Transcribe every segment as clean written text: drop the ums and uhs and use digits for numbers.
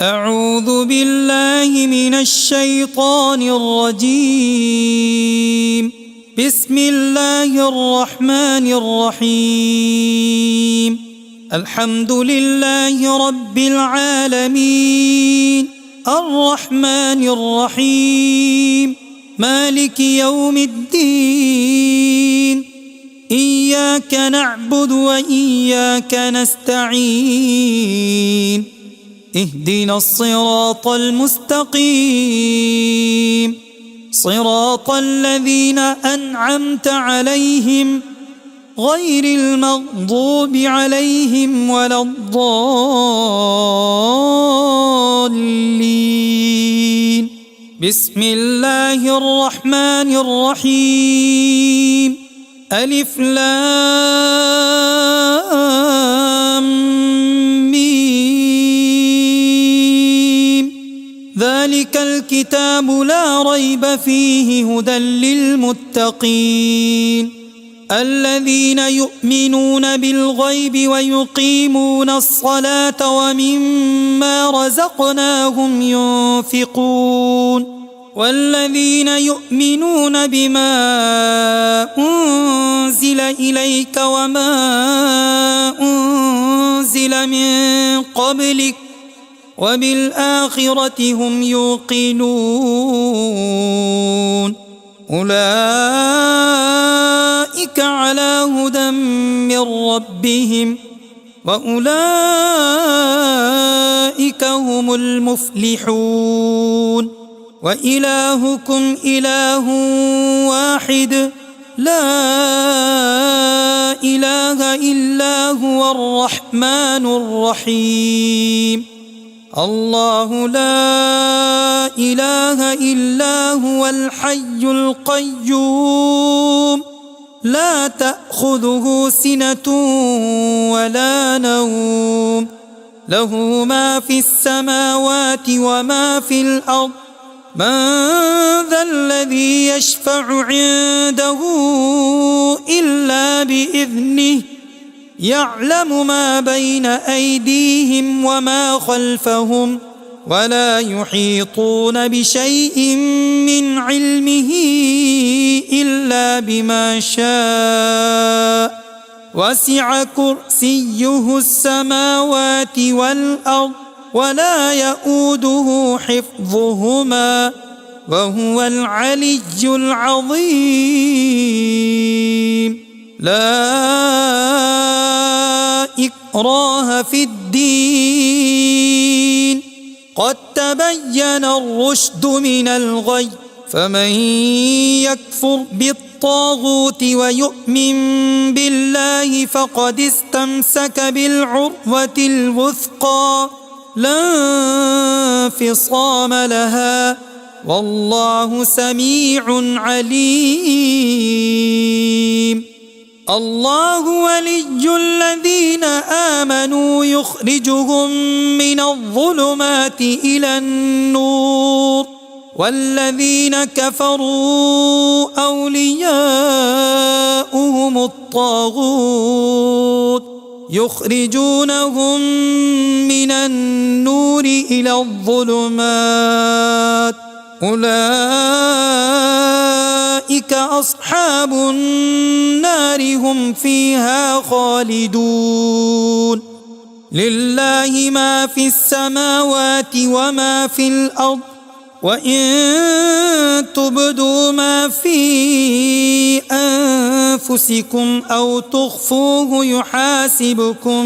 أعوذ بالله من الشيطان الرجيم. بسم الله الرحمن الرحيم. الحمد لله رب العالمين الرحمن الرحيم مالك يوم الدين. إياك نعبد وإياك نستعين. اهدنا الصراط المستقيم صراط الذين أنعمت عليهم غير المغضوب عليهم ولا الضالين. بسم الله الرحمن الرحيم. ألف لام ذلك الكتاب لا ريب فيه هدى للمتقين الذين يؤمنون بالغيب ويقيمون الصلاة ومما رزقناهم ينفقون والذين يؤمنون بما أنزل إليك وما أنزل من قبلك وبالآخرة هم يوقنون أولئك على هدى من ربهم وأولئك هم المفلحون. وإلهكم إله واحد لا إله إلا هو الرحمن الرحيم. الله لا إله إلا هو الحي القيوم لا تأخذه سنة ولا نوم له ما في السماوات وما في الأرض. من ذا الذي يشفع عنده إلا بإذنه يعلم ما بين أيديهم وما خلفهم ولا يحيطون بشيء من علمه إلا بما شاء وسع كرسيه السماوات والأرض ولا يؤوده حفظهما وهو العلي العظيم. لا إكراه في الدين قد تبين الرشد من الغي فمن يكفر بالطاغوت ويؤمن بالله فقد استمسك بالعروة الوثقى لا انفصام لها والله سميع عليم. الله ولي الذين آمنوا يخرجهم من الظلمات إلى النور والذين كفروا أولياؤهم الطاغوت يخرجونهم من النور إلى الظلمات أولئك أصحاب النار هم فيها خالدون. لله ما في السماوات وما في الأرض وإن تبدوا ما في أنفسكم أو تخفوه يحاسبكم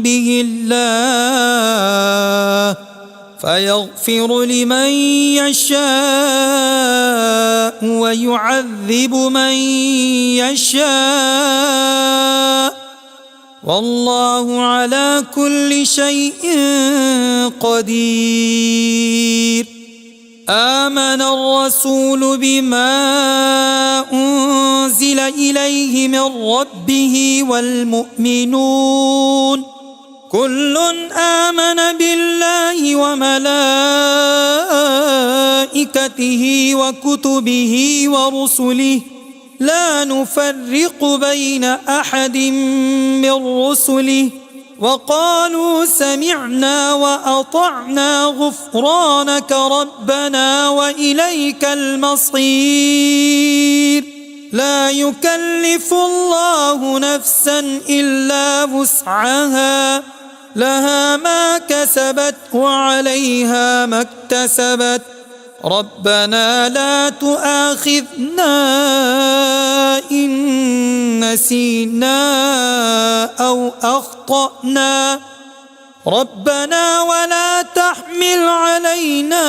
به الله فيغفر لمن يشاء ويعذب من يشاء والله على كل شيء قدير. آمن الرسول بما أنزل إليه من ربه والمؤمنون كل آمن بالله وملائكته وكتبه ورسله لا نفرق بين أحد من رسله وقالوا سمعنا وأطعنا غفرانك ربنا وإليك المصير. لا يكلف الله نفسا إلا وسعها، لها ما كسبت وعليها ما اكتسبت. ربنا لا تؤاخذنا إن نسينا أو أخطأنا، ربنا ولا تحمل علينا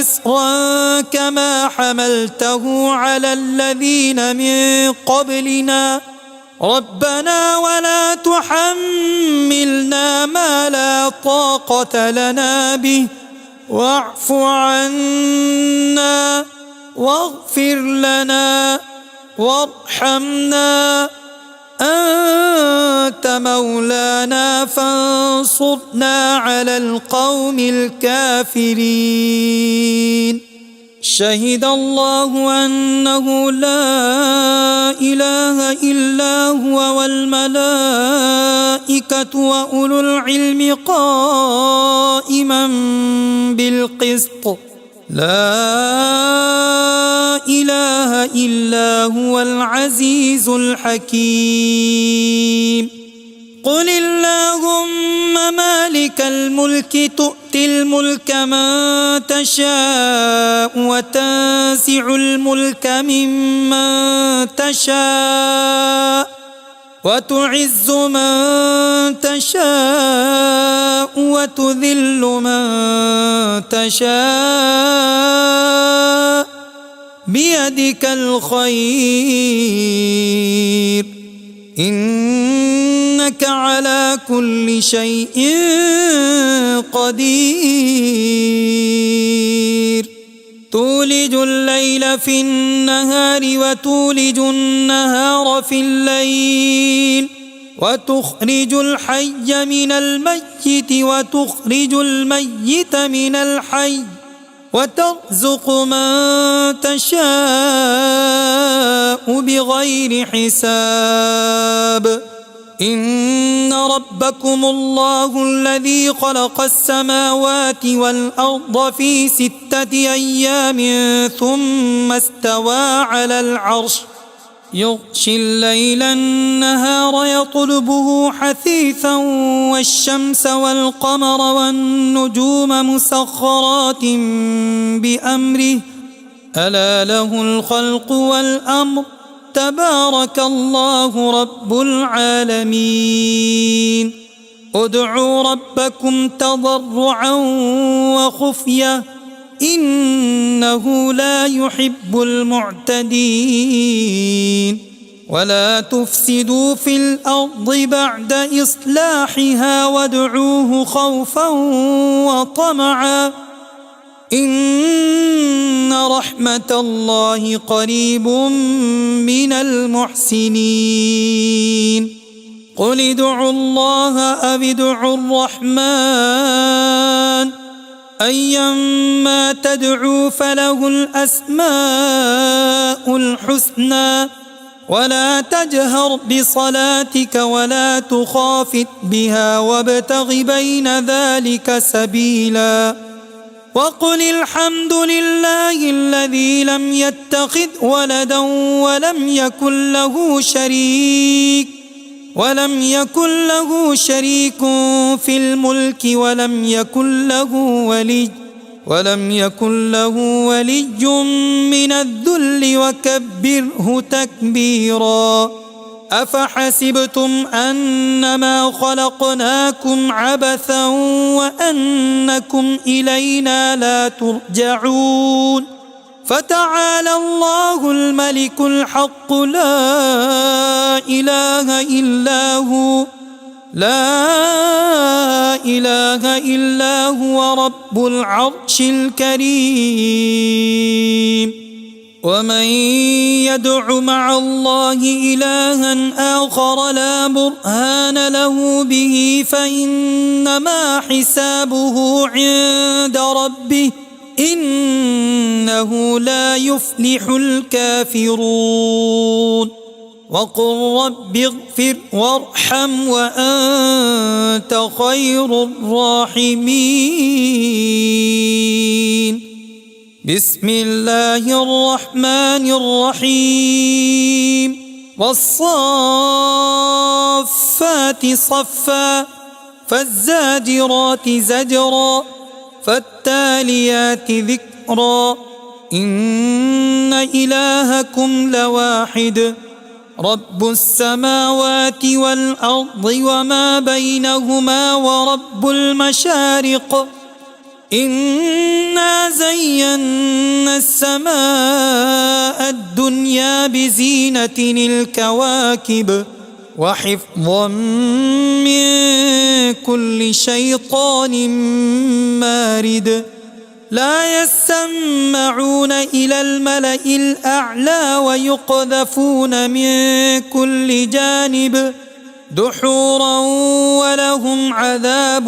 إصرا كما حملته على الذين من قبلنا، ربنا ولا تحملنا ما لا طاقة لنا به، واعف عنا واغفر لنا وارحمنا، أنت مولانا فانصرنا على القوم الكافرين. شهد الله أنه لا إله إلا هو والملائكة وأولو العلم قائما بالقسط، لا إله إلا هو العزيز الحكيم. قل اللهم مالك الملك تؤتي الملك من تشاء وتنزع الملك ممن تشاء وتعز من تشاء وتذل من تشاء بيدك الخير، إنك على كل شيء قدير. تولج الليل في النهار وتولج النهار في الليل، وتخرج الحي من الميت وتخرج الميت من الحي، وترزق من تشاء بغير حساب. إن ربكم الله الذي خلق السماوات والأرض في 6 أيام ثم استوى على العرش، يغشي الليل النهار يطلبه حثيثا والشمس والقمر والنجوم مسخرات بأمره، ألا له الخلق والأمر، تبارك الله رب العالمين. ادعوا ربكم تضرعا وخفية إنه لا يحب المعتدين. ولا تفسدوا في الأرض بعد إصلاحها وادعوه خوفا وطمعا إن رحمة الله قريب من المحسنين. قل ادعوا الله أو ادعوا الرحمن أيما تدعوا فله الأسماء الحسنى، ولا تجهر بصلاتك ولا تخافت بها وابتغ بين ذلك سبيلا. وقل الحمد لله الذي لم يتخذ ولدا ولم يكن له شريك في الملك ولم يكن له ولي من الذل وكبره تكبيرا. أفحسبتم أنما خلقناكم عبثا وأنكم إلينا لا ترجعون. فتعالى الله الملك الحق لا إله إلا هو رب العرش الكريم. ومن يدع مع الله إلها آخر لا برهان له به فإنما حسابه عند ربه إنه لا يفلح الكافرون. وقل رب اغفر وارحم وأنت خير الراحمين. بسم الله الرحمن الرحيم. والصافات صفا فالزاجرات زجرا فالتاليات ذكرا إن إلهكم لواحد رب السماوات والأرض وما بينهما ورب المشارق إنا زينا السماء الدنيا بزينة الكواكب وحفظا من كل شيطان مارد لا يسمعون إلى الملأ الأعلى ويقذفون من كل جانب دحورا ولهم عذاب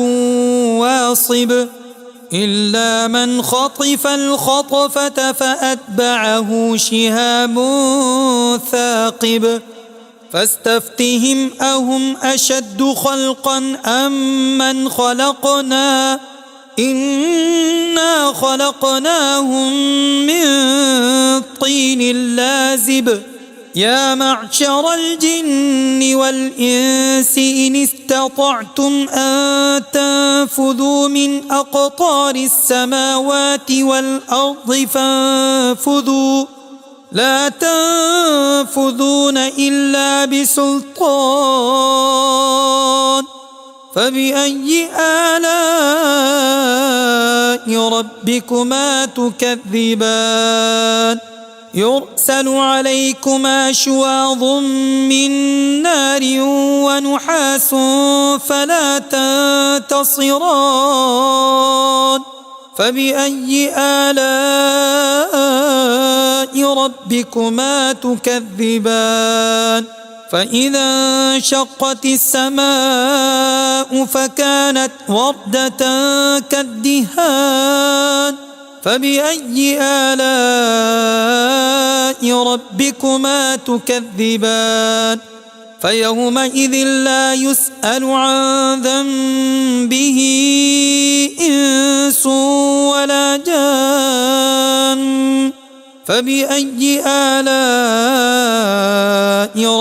واصب إلا من خطف الخطفة فأتبعه شهاب ثاقب فاستفتهم أهم أشد خلقا أم من خلقنا إنا خلقناهم من طين لازب يا معشر الجن والإنس إن استطعتم أن تنفذوا من أقطار السماوات والأرض فانفذوا لا تنفذون إلا بسلطان فبأي آلاء ربكما تكذبان يرسل عليكما شواظ من نار ونحاس فلا تنتصران فبأي آلاء ربكما تكذبان فإذا انشقت السماء فكانت وردة كالدهان فبأي آلاء ربكما تكذبان فيومئذ لا يسأل عن ذنبه إنس ولا جان فبأي آلاء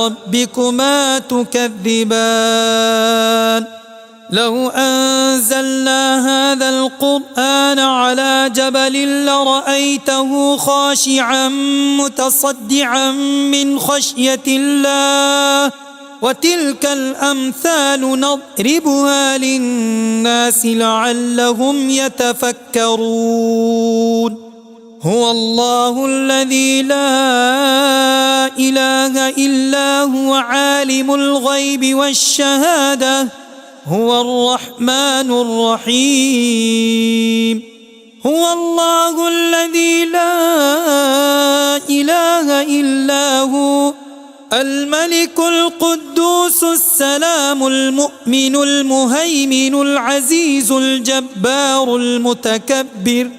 ربكما تكذبان لو أنزلنا هذا القرآن على جبل لرأيته خاشعا متصدعا من خشية الله وتلك الأمثال نضربها للناس لعلهم يتفكرون هو الله الذي لا إله إلا هو عالم الغيب والشهادة هو الرحمن الرحيم هو الله الذي لا إله إلا هو الملك القدوس السلام المؤمن المهيمن العزيز الجبار المتكبر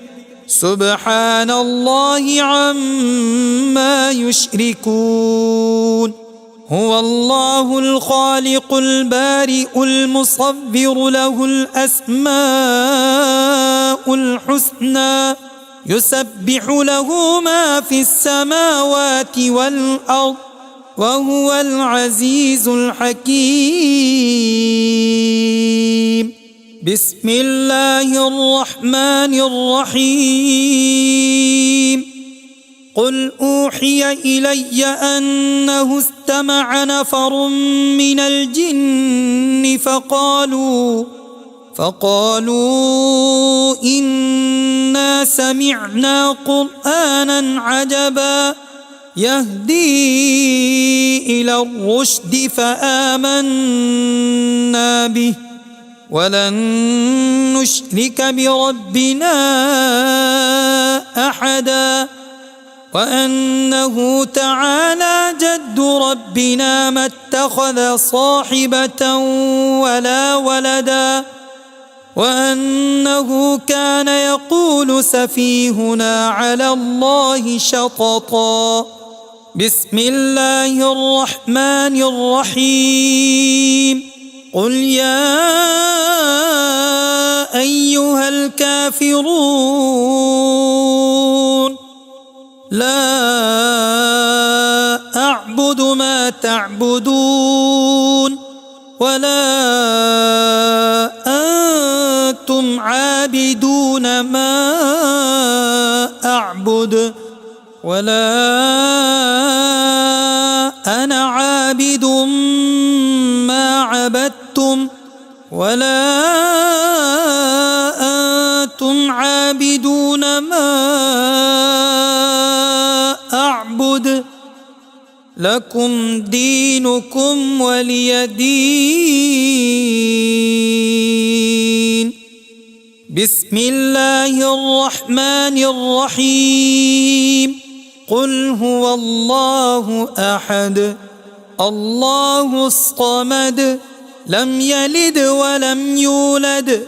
سبحان الله عما يشركون هو الله الخالق البارئ المصور له الأسماء الحسنى يسبح له ما في السماوات والأرض وهو العزيز الحكيم بسم الله الرحمن الرحيم قل أوحي إلي أنه استمع نفر من الجن فقالوا إنا سمعنا قرآنا عجبا يهدي إلى الرشد فآمنا به ولن نشرك بربنا أحدا وأنه تعالى جد ربنا ما اتخذ صاحبة ولا ولدا وأنه كان يقول سفيهنا على الله شططا بسم الله الرحمن الرحيم قل يا أيها الكافرون لا أعبد ما تعبدون ولا أنتم عابدون ما أعبد ولا أنا عابد ما عبدتم ولا أنتم عابدون ما أعبد لكم دينكم ولي دين. بسم الله الرحمن الرحيم قل هو الله أحد الله الصمد لم يلد ولم يولد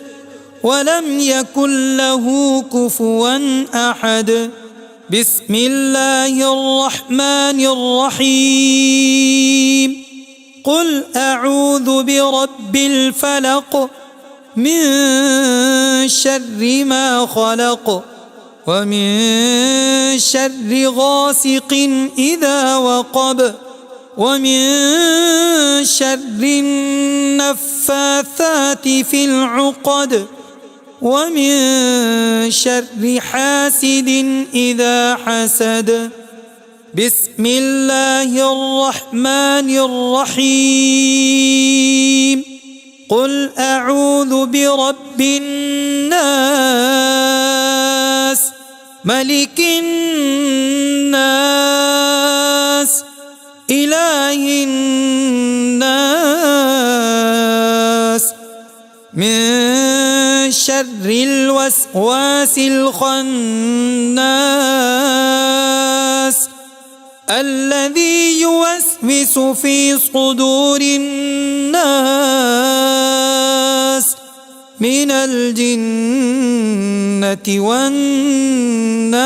ولم يكن له كفوا أحد. بسم الله الرحمن الرحيم قل أعوذ برب الفلق من شر ما خلق ومن شر غاسق إذا وقب ومن شر النفاثات في العقد ومن شر حاسد إذا حسد. بسم الله الرحمن الرحيم قل أعوذ برب الناس ملك الناس إله الناس من شر الوسواس الخناس الذي يوسوس في صدور الناس من الجنة والناس.